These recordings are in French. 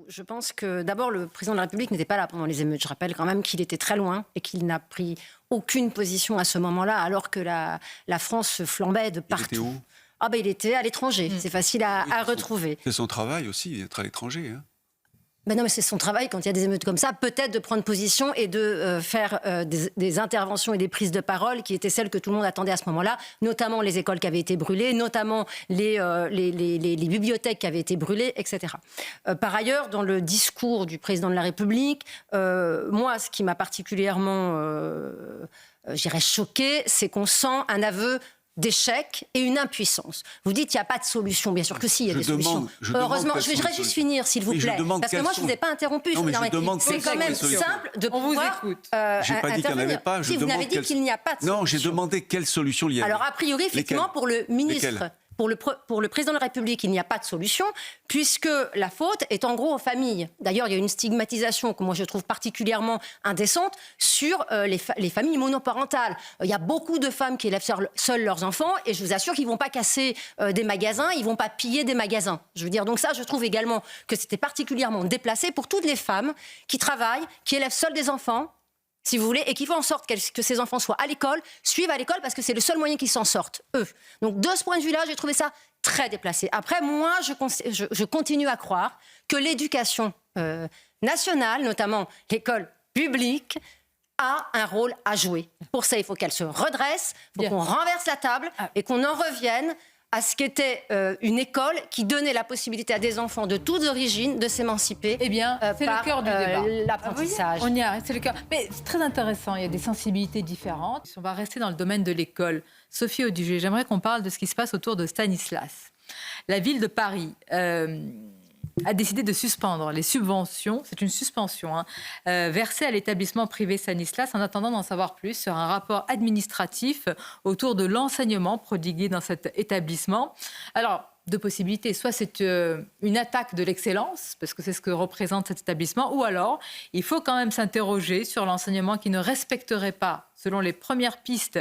Je pense que d'abord, le président de la République n'était pas là pendant les émeutes. Je rappelle quand même qu'il était très loin et qu'il n'a pris aucune position à ce moment-là, alors que la France flambait de partout. Il était où ? Il était à l'étranger. C'est facile à retrouver. C'est son travail aussi, d'être à l'étranger. Hein. Ben non, mais c'est son travail, quand il y a des émeutes comme ça, peut-être de prendre position et de faire des interventions et des prises de parole qui étaient celles que tout le monde attendait à ce moment-là, notamment les écoles qui avaient été brûlées, notamment les bibliothèques qui avaient été brûlées, etc. Par ailleurs, dans le discours du président de la République, moi, ce qui m'a particulièrement, choquée, c'est qu'on sent un aveu d'échec et une impuissance. Vous dites qu'il n'y a pas de solution. Bien sûr que si, il y a des solutions. Heureusement, je voudrais juste finir, s'il vous plaît. Parce que moi, je ne vous ai pas interrompu. C'est quand même simple de pouvoir. On vous écoute. Je n'ai pas dit qu'il n'y en avait pas. Si, vous n'avez dit qu'il n'y a pas de solution. Non, j'ai demandé quelle solution il y avait. Alors, a priori, effectivement, pour le ministre... Pour le président de la République, il n'y a pas de solution, puisque la faute est en gros aux familles. D'ailleurs, il y a une stigmatisation que moi je trouve particulièrement indécente sur les familles monoparentales. Il y a beaucoup de femmes qui élèvent seules leurs enfants, et je vous assure qu'ils ne vont pas casser des magasins, ils ne vont pas piller des magasins. Je veux dire, donc ça, je trouve également que c'était particulièrement déplacé pour toutes les femmes qui travaillent, qui élèvent seules des enfants, si vous voulez, et qui font en sorte que ces enfants soient à l'école, suivent à l'école, parce que c'est le seul moyen qu'ils s'en sortent, eux. Donc, de ce point de vue-là, j'ai trouvé ça très déplacé. Après, moi, je continue à croire que l'éducation nationale, notamment l'école publique, a un rôle à jouer. Pour ça, il faut qu'elle se redresse, il faut qu'on renverse la table et qu'on en revienne à ce qu'était une école qui donnait la possibilité à des enfants de toutes origines de s'émanciper. Eh bien, c'est le cœur du débat. L'apprentissage. On y arrive, c'est le cœur. Mais c'est très intéressant, il y a des sensibilités différentes. On va rester dans le domaine de l'école. Sophie Audugé, j'aimerais qu'on parle de ce qui se passe autour de Stanislas. La ville de Paris a décidé de suspendre les subventions, c'est une suspension, versée à l'établissement privé Stanislas en attendant d'en savoir plus sur un rapport administratif autour de l'enseignement prodigué dans cet établissement. Alors, deux possibilités. Soit c'est une attaque de l'excellence, parce que c'est ce que représente cet établissement, ou alors il faut quand même s'interroger sur l'enseignement qui ne respecterait pas, selon les premières pistes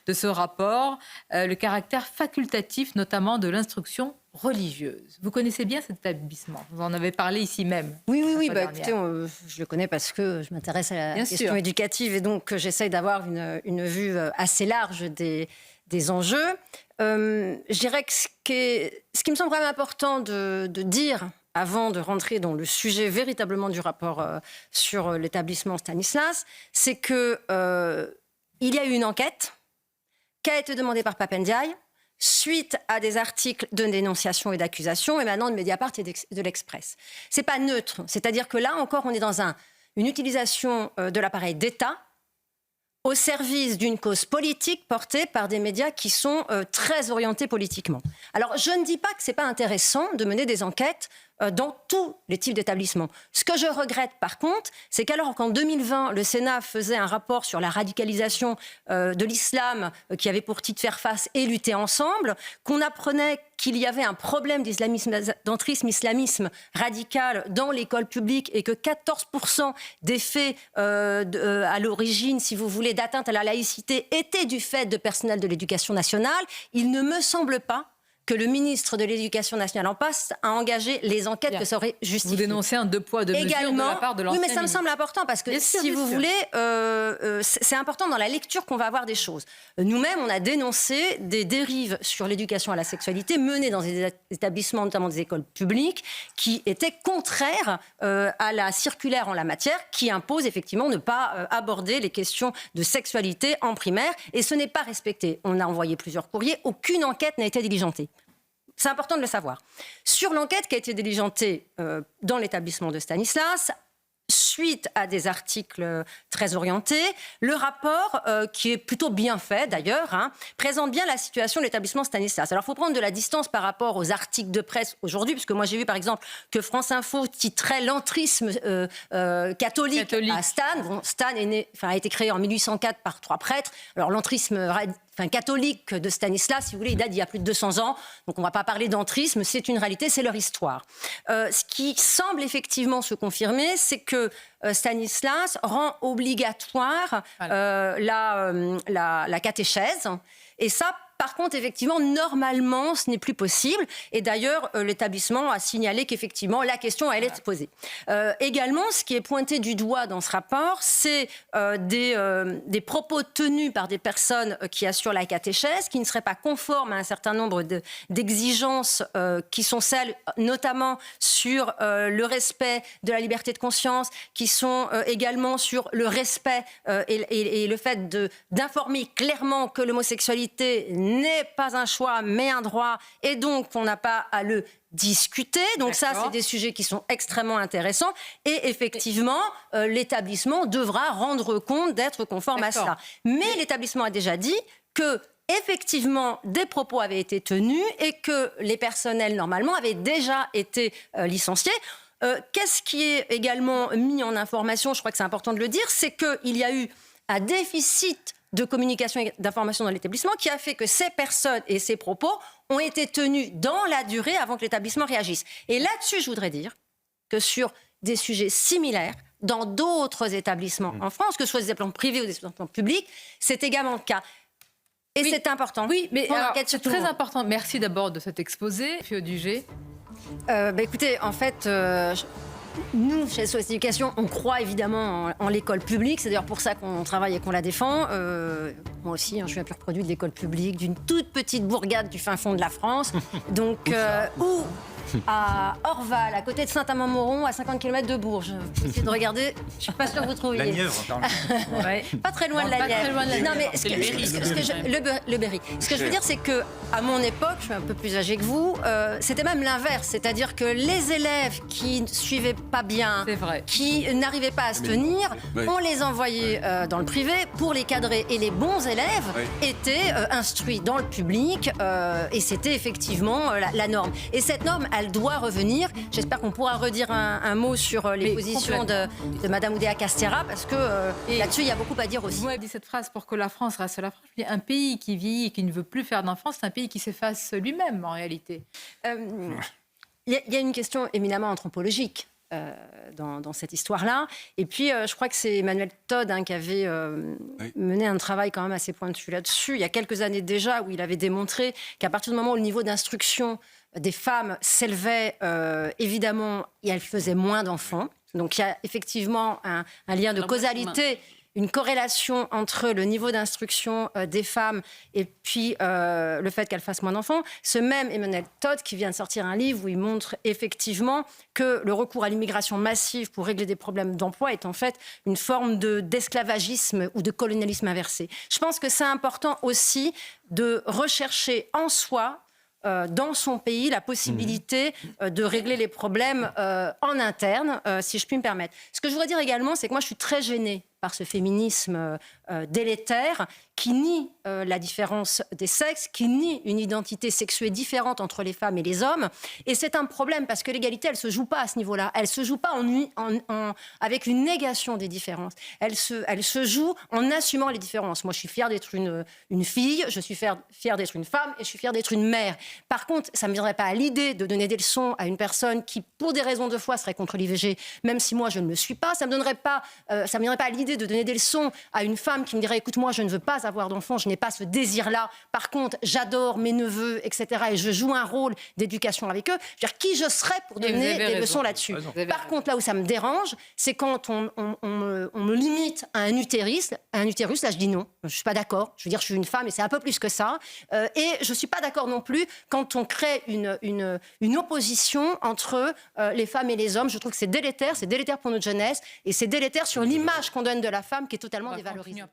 de ce rapport, le caractère facultatif, notamment de l'instruction religieuse. Vous connaissez bien cet établissement, vous en avez parlé ici même. Oui. Écoutez, je le connais parce que je m'intéresse à la question éducative et donc j'essaye d'avoir une vue assez large des enjeux. Je dirais que ce qui me semble vraiment important de dire avant de rentrer dans le sujet véritablement du rapport sur l'établissement Stanislas, c'est que il y a eu une enquête qui a été demandée par Pape Ndiaye suite à des articles de dénonciation et d'accusation, et maintenant de Mediapart et de l'Express. C'est pas neutre, c'est-à-dire que là encore, on est dans une utilisation de l'appareil d'État au service d'une cause politique portée par des médias qui sont très orientés politiquement. Alors, je ne dis pas que c'est pas intéressant de mener des enquêtes dans tous les types d'établissements. Ce que je regrette, par contre, c'est qu'alors qu'en 2020, le Sénat faisait un rapport sur la radicalisation de l'islam qui avait pour titre Faire face et lutter ensemble, qu'on apprenait qu'il y avait un problème d'entrisme islamisme radical dans l'école publique et que 14% des faits à l'origine, si vous voulez, d'atteinte à la laïcité étaient du fait de personnel de l'éducation nationale, il ne me semble pas que le ministre de l'Éducation nationale en passe à engager les enquêtes que ça aurait justifié. Vous dénoncez un deux poids, deux mesures de la part de l'ancien Oui, mais ça me semble important parce que, si vous voulez, c'est important dans la lecture qu'on va avoir des choses. Nous-mêmes, on a dénoncé des dérives sur l'éducation à la sexualité menées dans des établissements, notamment des écoles publiques, qui étaient contraires à la circulaire en la matière, qui impose effectivement ne pas aborder les questions de sexualité en primaire, et ce n'est pas respecté. On a envoyé plusieurs courriers, aucune enquête n'a été diligentée. C'est important de le savoir. Sur l'enquête qui a été diligentée dans l'établissement de Stanislas, suite à des articles très orientés, le rapport, qui est plutôt bien fait d'ailleurs, présente bien la situation de l'établissement Stanislas. Alors il faut prendre de la distance par rapport aux articles de presse aujourd'hui, puisque moi j'ai vu par exemple que France Info titrait l'entrisme catholique à Stan. Bon, Stan a été créé en 1804 par 3 prêtres. Alors l'entrisme catholique de Stanislas, si vous voulez, il date d'il y a plus de 200 ans. Donc on ne va pas parler d'entrisme, c'est une réalité, c'est leur histoire. Ce qui semble effectivement se confirmer, c'est que Stanislas rend obligatoire la catéchèse. Et ça, Par contre, effectivement, normalement, ce n'est plus possible. Et d'ailleurs, l'établissement a signalé qu'effectivement, la question allait être posée. Également, ce qui est pointé du doigt dans ce rapport, c'est des propos tenus par des personnes qui assurent la catéchèse, qui ne seraient pas conformes à un certain nombre d'exigences qui sont celles, notamment sur le respect de la liberté de conscience, qui sont également sur le respect et le fait d'informer clairement que l'homosexualité n'est pas un choix, mais un droit, et donc on n'a pas à le discuter. Donc ça, c'est des sujets qui sont extrêmement intéressants. Et effectivement, l'établissement devra rendre compte d'être conforme à cela. Mais l'établissement a déjà dit que effectivement, des propos avaient été tenus et que les personnels, normalement, avaient déjà été licenciés. Qu'est-ce qui est également mis en information, je crois que c'est important de le dire, c'est qu'il y a eu un déficit de communication et d'information dans l'établissement qui a fait que ces personnes et ces propos ont été tenus dans la durée avant que l'établissement réagisse. Et là-dessus, je voudrais dire que sur des sujets similaires, dans d'autres établissements en France, que ce soit des établissements privés ou des établissements publics, c'est également le cas. Et c'est important. Oui, mais c'est très important. Merci d'abord de cet exposé, Sophie Audugé. Écoutez, en fait, nous, chez SOS Éducation, on croit évidemment en l'école publique. C'est d'ailleurs pour ça qu'on travaille et qu'on la défend. Moi aussi, je suis un pur produit de l'école publique, d'une toute petite bourgade du fin fond de la France. Donc, où à Orval, à côté de Saint-Amand-Montrond, à 50 km de Bourges. Essayez de regarder, je ne suis pas sûre que vous trouviez. La Nièvre, ouais. Pas très loin de la Nièvre. Non, mais le Berry. Ce que je veux dire, c'est que à mon époque, je suis un peu plus âgée que vous, c'était même l'inverse. C'est-à-dire que les élèves qui ne suivaient pas bien, qui n'arrivaient pas à se tenir, on les envoyait dans le privé pour les cadrer. Et les bons élèves étaient instruits dans le public et c'était effectivement la norme. Et cette norme, elle doit revenir. J'espère qu'on pourra redire un mot sur les positions de Madame Oudéa Castéra, parce que là-dessus, il y a beaucoup à dire aussi. Vous avez dit cette phrase, pour que la France reste la France. Je dis, un pays qui vieillit et qui ne veut plus faire d'enfants, c'est un pays qui s'efface lui-même, en réalité. Il y a une question éminemment anthropologique dans cette histoire-là. Et puis, je crois que c'est Emmanuel Todd qui avait mené un travail quand même assez pointu là-dessus, il y a quelques années déjà, où il avait démontré qu'à partir du moment où le niveau d'instruction des femmes s'élevait, évidemment, et elles faisaient moins d'enfants. Donc, il y a effectivement un lien de causalité, une corrélation entre le niveau d'instruction des femmes et puis le fait qu'elles fassent moins d'enfants. Ce même Emmanuel Todd qui vient de sortir un livre où il montre effectivement que le recours à l'immigration massive pour régler des problèmes d'emploi est en fait une forme d'esclavagisme ou de colonialisme inversé. Je pense que c'est important aussi de rechercher en soi dans son pays la possibilité de régler les problèmes en interne, si je puis me permettre. Ce que je voudrais dire également, c'est que moi, je suis très gênée par ce féminisme délétère qui nie la différence des sexes, qui nie une identité sexuée différente entre les femmes et les hommes. Et c'est un problème parce que l'égalité, elle ne se joue pas à ce niveau-là. Elle ne se joue pas avec une négation des différences. Elle se joue en assumant les différences. Moi, je suis fière d'être une fille, je suis fière d'être une femme et je suis fière d'être une mère. Par contre, ça ne me viendrait pas à l'idée de donner des leçons à une personne qui, pour des raisons de foi, serait contre l'IVG, même si moi, je ne le suis pas. Ça ne me viendrait pas à l'idée de donner des leçons à une femme qui me dirait « Écoute, moi, je ne veux pas avoir d'enfant, je n'ai pas ce désir-là. Par contre, j'adore mes neveux, etc. Et je joue un rôle d'éducation avec eux. » Je veux dire, qui je serais pour donner des leçons là-dessus? Par contre, là où ça me dérange, c'est quand on me limite à un utérus. Là, je dis non, je ne suis pas d'accord. Je veux dire, je suis une femme et c'est un peu plus que ça. Et je ne suis pas d'accord non plus quand on crée une opposition entre les femmes et les hommes. Je trouve que c'est délétère pour notre jeunesse et c'est délétère sur l'image qu'on donne de la femme qui est totalement dévalorisée.